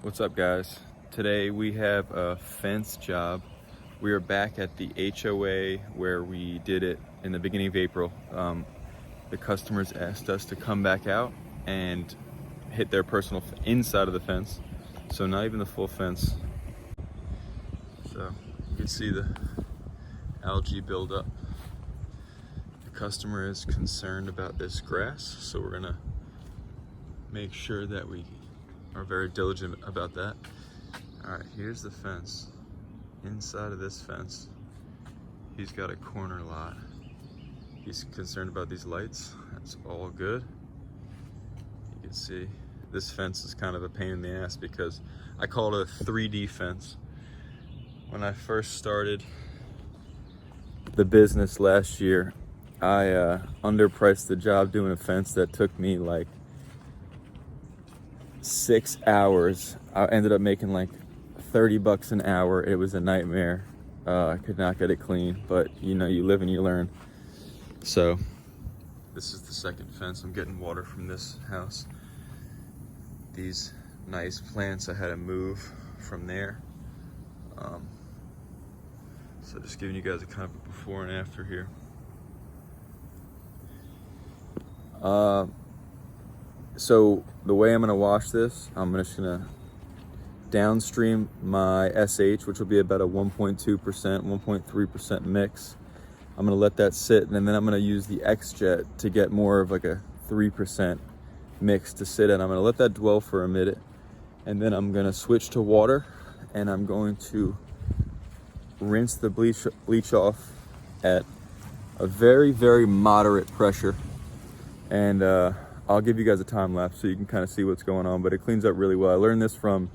What's up, guys? Today we have a fence job. We are back at the HOA where we did it in the beginning of April. The customers asked us to come back out and hit their personal inside of the fence. So not even the full fence. So you can see the algae buildup. The customer is concerned about this grass, so we're gonna make sure that we are very diligent about that. All right, here's the fence. Inside of this fence, he's got a corner lot. He's concerned about these lights. That's all good. You can see this fence is kind of a pain in the ass because I call it a 3D fence. When I first started the business last year, I underpriced the job doing a fence that took me like 6 hours. I ended up making like 30 bucks an hour. It was a nightmare. I could not get it clean, but you know, you live and you learn. So this is the second fence. I'm getting water from this house. These nice plants I had to move from there. So just giving you guys a kind of a before and after here. So the way I'm gonna wash this, I'm just gonna downstream my SH, which will be about a 1.2%, 1.3% mix. I'm gonna let that sit, and then I'm gonna use the X-Jet to get more of like a 3% mix to sit in. I'm gonna let that dwell for a minute, and then I'm gonna switch to water, and I'm going to rinse the bleach off at a very, very moderate pressure. And I'll give you guys a time lapse so you can kind of see what's going on, but it cleans up really well. I learned this from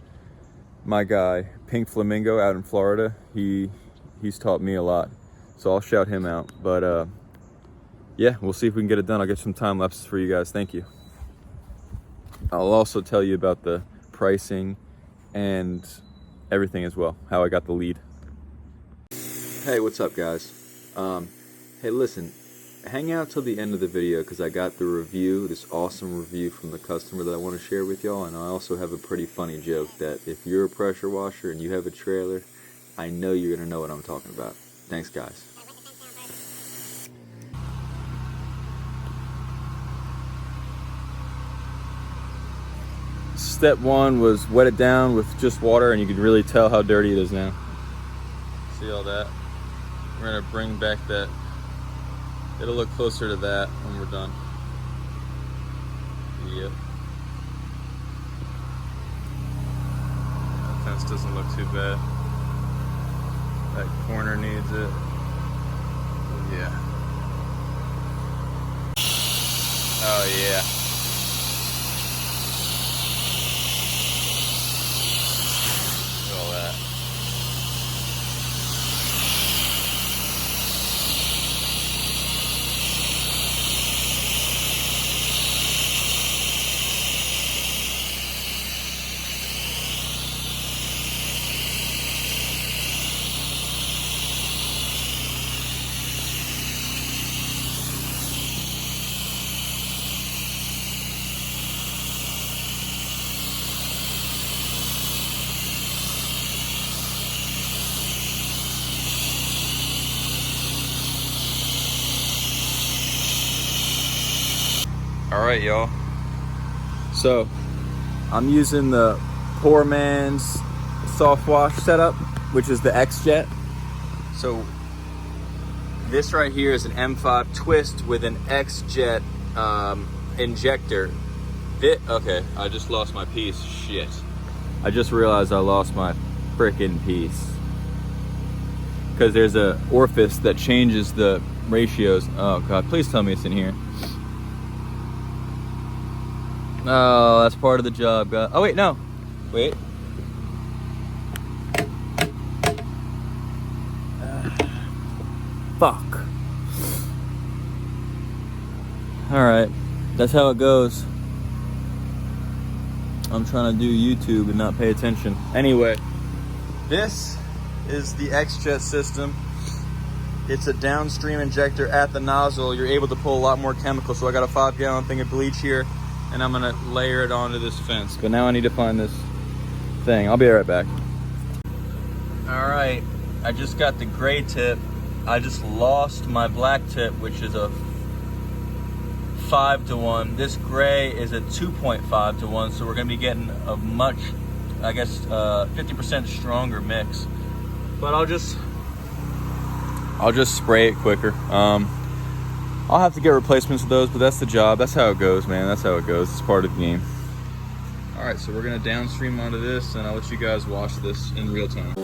my guy, Pink Flamingo, out in Florida. He's taught me a lot, so I'll shout him out. But yeah, we'll see if we can get it done. I'll get some time lapses for you guys. Thank you. I'll also tell you about the pricing and everything as well, how I got the lead. Hey, what's up, guys? Hey, listen, hang out till the end of the video because I got the review, this awesome review from the customer that I want to share with y'all, and I also have a pretty funny joke that if you're a pressure washer and you have a trailer, I know you're going to know what I'm talking about. Thanks, guys. Step one was wet it down with just water, and you can really tell how dirty it is now. See all that? We're going to bring back that. It'll look closer to that when we're done. Yep. That fence doesn't look too bad. That corner needs it. Yeah. Oh yeah. Look at all that. All right, y'all. So I'm using the poor man's soft wash setup, which is the X-Jet. So this right here is an M5 twist with an X-Jet injector. Okay, I just lost my piece. Shit. I just realized I lost my frickin' piece. Because there's a orifice that changes the ratios. Oh God, please tell me it's in here. Oh, that's part of the job, guys. Oh wait, no. Wait. Fuck. Alright, that's how it goes. I'm trying to do YouTube and not pay attention. Anyway, this is the X-Jet system. It's a downstream injector at the nozzle. You're able to pull a lot more chemicals. So I got a 5-gallon thing of bleach here, and I'm gonna layer it onto this fence. But now I need to find this thing. I'll be right back. All right, I just got the gray tip. I just lost my black tip, which is a 5-to-1. This gray is a 2.5-to-1, so we're gonna be getting a much, I guess, 50% stronger mix. But I'll just spray it quicker. I'll have to get replacements of those, but that's the job. That's how it goes, man. That's how it goes. It's part of the game. All right, so we're gonna downstream onto this, and I'll let you guys watch this in real time.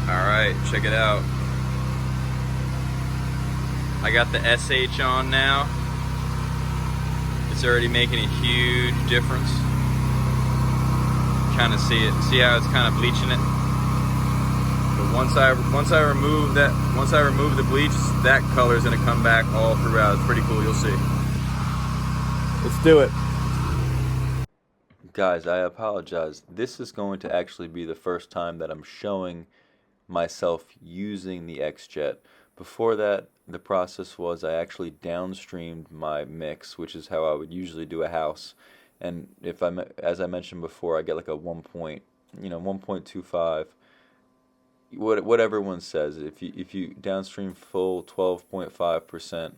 Alright, check it out. I got the SH on now. It's already making a huge difference. Kind of see it. See how it's kind of bleaching it? But once I remove the bleach, that color is going to come back all throughout. It's pretty cool, you'll see. Let's do it. Guys, I apologize. This is going to actually be the first time that I'm showing myself using the X-Jet. Before that, the process was I actually downstreamed my mix, which is how I would usually do a house. And if as I mentioned before, I get like a 1.25, what everyone says. If you downstream full 12.5%,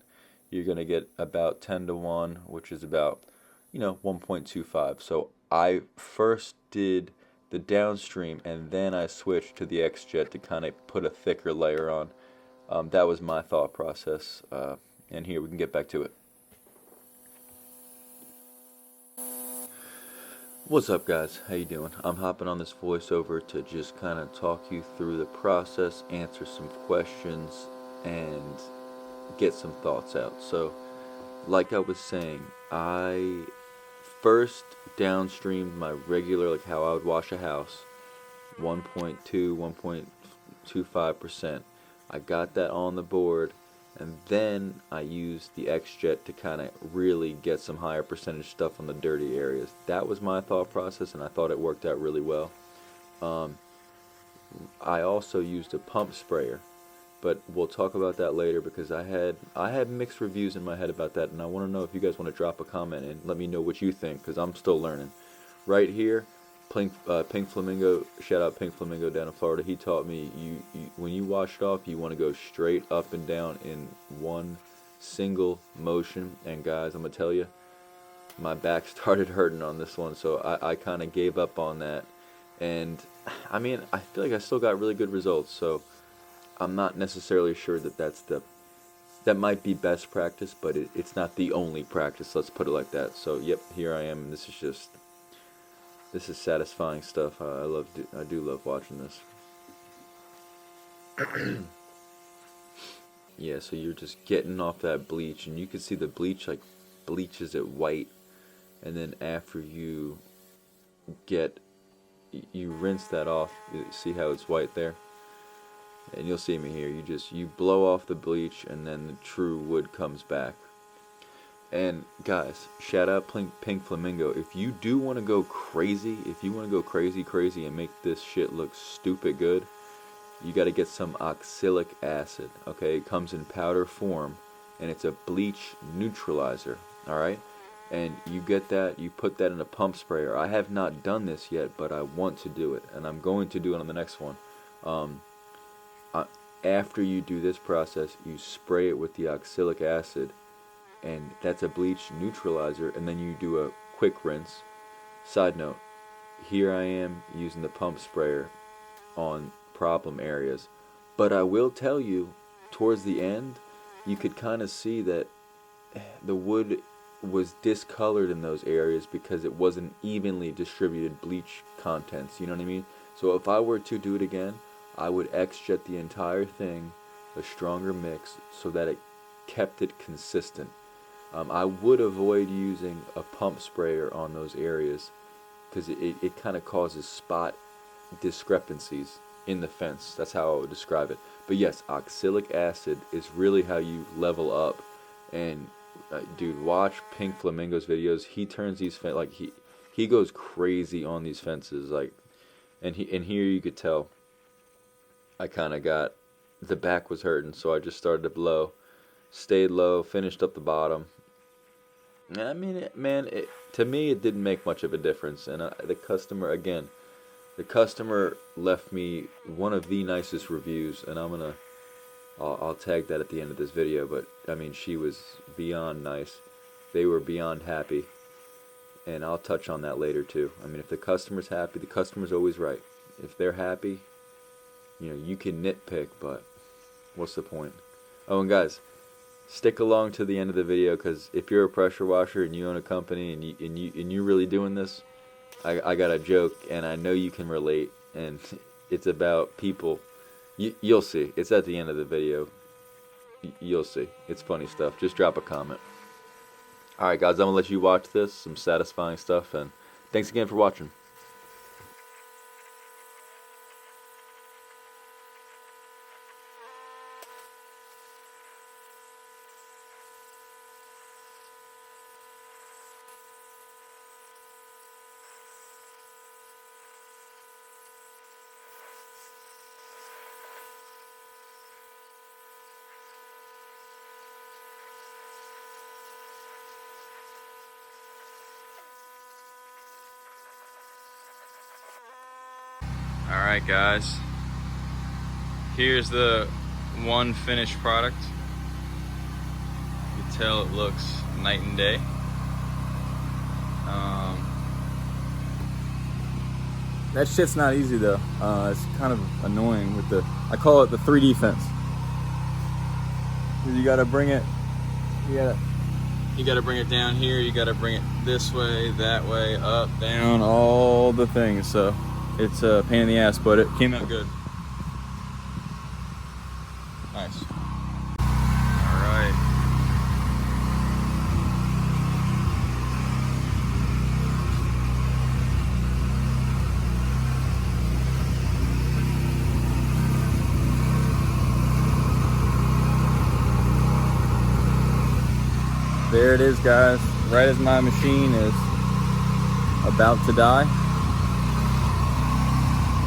you're gonna get about 10-to-1, which is about 1.25. So I first did the downstream, and then I switched to the X-Jet to kind of put a thicker layer on. That was my thought process, and here we can get back to it. What's up, guys? How you doing? I'm hopping on this voiceover to just kind of talk you through the process, answer some questions, and get some thoughts out. So, like I was saying, I first downstreamed my regular, like how I would wash a house, 1.25%. I got that on the board, and then I used the X-Jet to kind of really get some higher percentage stuff on the dirty areas. That was my thought process, and I thought it worked out really well. I also used a pump sprayer, but we'll talk about that later because I had mixed reviews in my head about that, and I want to know if you guys want to drop a comment and let me know what you think, because I'm still learning. Right here, Pink Flamingo, shout out Pink Flamingo down in Florida. He taught me when you wash it off, you want to go straight up and down in one single motion. And guys, I'm gonna tell you, my back started hurting on this one, so I kind of gave up on that. And I mean, I feel like I still got really good results, so I'm not necessarily sure that might be best practice, but it's not the only practice, let's put it like that. So yep, here I am, and this is satisfying stuff. I do love watching this. Yeah, so you're just getting off that bleach, and you can see the bleach like bleaches it white, and then after you rinse that off, you see how it's white there? And you'll see me here. You blow off the bleach, and then the true wood comes back. And guys, shout out Pink Flamingo. If you do want to go crazy, crazy and make this shit look stupid good, you got to get some oxalic acid. Okay, it comes in powder form, and it's a bleach neutralizer. All right, and you get that, you put that in a pump sprayer. I have not done this yet, but I want to do it, and I'm going to do it on the next one. After you do this process, you spray it with the oxalic acid, and that's a bleach neutralizer, and then you do a quick rinse. Side note, here I am using the pump sprayer on problem areas, but I will tell you, towards the end, you could kind of see that the wood was discolored in those areas because it wasn't evenly distributed bleach contents, you know what I mean? So if I were to do it again, I would X-jet the entire thing, a stronger mix, so that it kept it consistent. I would avoid using a pump sprayer on those areas because it kind of causes spot discrepancies in the fence. That's how I would describe it. But yes, oxalic acid is really how you level up. And dude, watch Pink Flamingo's videos. He turns these like he goes crazy on these fences, like, and here you could tell I kind of got, the back was hurting, so I just started to blow, stayed low, finished up the bottom. I mean, to me it didn't make much of a difference. And the customer, again, the customer left me one of the nicest reviews, and I'll tag that at the end of this video. But I mean, she was beyond nice. They were beyond happy, and I'll touch on that later too. I mean, if the customer's happy, the customer's always right. If they're happy, you know, you can nitpick, but what's the point? Oh, and guys, stick along to the end of the video, because if you're a pressure washer and you own a company and you're really doing this, I got a joke, and I know you can relate, and it's about people. You'll see. It's at the end of the video. You'll see. It's funny stuff. Just drop a comment. Alright guys, I'm going to let you watch this. Some satisfying stuff, and thanks again for watching. Alright guys, here's the one finished product. You can tell it looks night and day. That shit's not easy though. It's kind of annoying with the, I call it the 3D fence. You gotta bring it, you gotta bring it down here, you gotta bring it this way, that way, up, down, all the things. So it's a pain in the ass, but it came out good. Nice. Alright. There it is, guys. Right as my machine is about to die.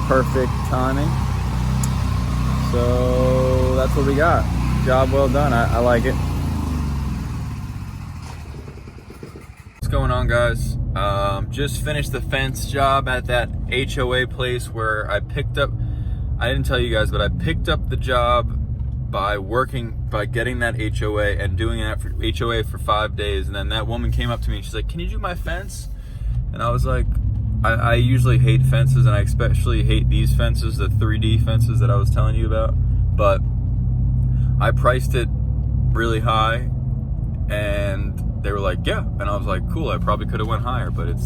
Perfect timing. So that's what we got. Job well done. I like it. What's going on, guys? Just finished the fence job at that HOA place where I picked up, I didn't tell you guys, but I picked up the job by getting that HOA and doing that for HOA for 5 days. And then that woman came up to me and she's like, "Can you do my fence?" And I was like, I usually hate fences, and I especially hate these fences, the 3D fences that I was telling you about. But I priced it really high, and they were like, "Yeah." And I was like, "Cool, I probably could have went higher, but it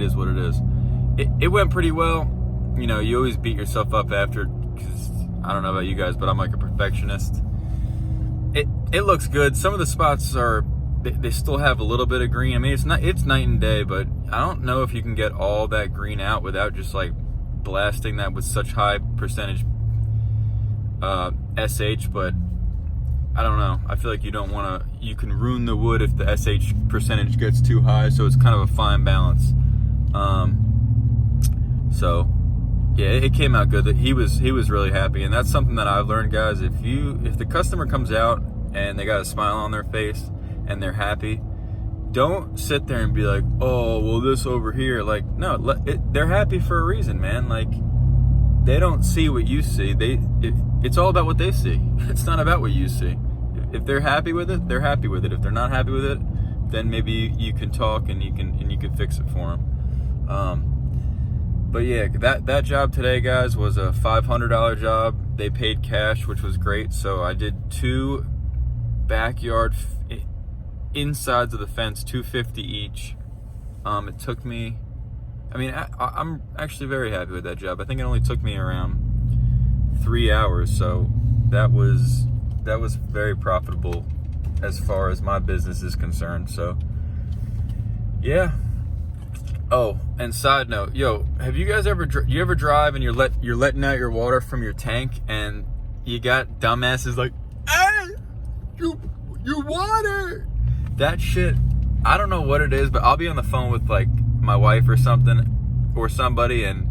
is what it is." It went pretty well. You know, you always beat yourself up after, because I don't know about you guys, but I'm like a perfectionist. It looks good. Some of the spots are, they still have a little bit of green. I mean, it's night and day, but I don't know if you can get all that green out without just like blasting that with such high percentage SH, but I don't know. I feel like you don't want to, you can ruin the wood if the SH percentage gets too high, so it's kind of a fine balance. So yeah, it came out good. He was really happy, and that's something that I've learned, guys. If the customer comes out and they got a smile on their face and they're happy, don't sit there and be like, oh, well, this over here. Like, no, they're happy for a reason, man. Like, they don't see what you see. It's all about what they see. It's not about what you see. If they're happy with it, they're happy with it. If they're not happy with it, then maybe you can talk and you can fix it for them. But yeah, that job today, guys, was a $500 job. They paid cash, which was great. So I did 2 backyard insides of the fence, $250 each. It took me, I mean, I'm actually very happy with that job. I think it only took me around 3 hours, so that was very profitable as far as my business is concerned. So yeah. Oh, and side note, yo, have you guys ever drive and you're letting out your water from your tank, and you got dumbasses like, hey, your water. That shit, I don't know what it is, but I'll be on the phone with like my wife or something or somebody, and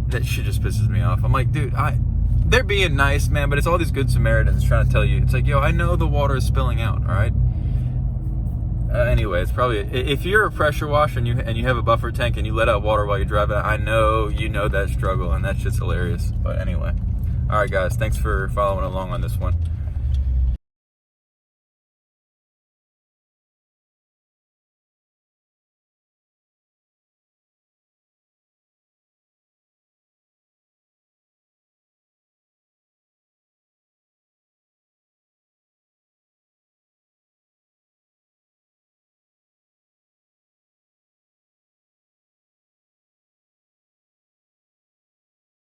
that shit just pisses me off. I'm like, dude, they're being nice, man, but it's all these good Samaritans trying to tell you. It's like, yo, I know the water is spilling out, all right? Anyway, it's probably, if you're a pressure wash and you have a buffer tank and you let out water while you're driving, I know you know that struggle, and that shit's hilarious. But anyway, all right, guys, thanks for following along on this one.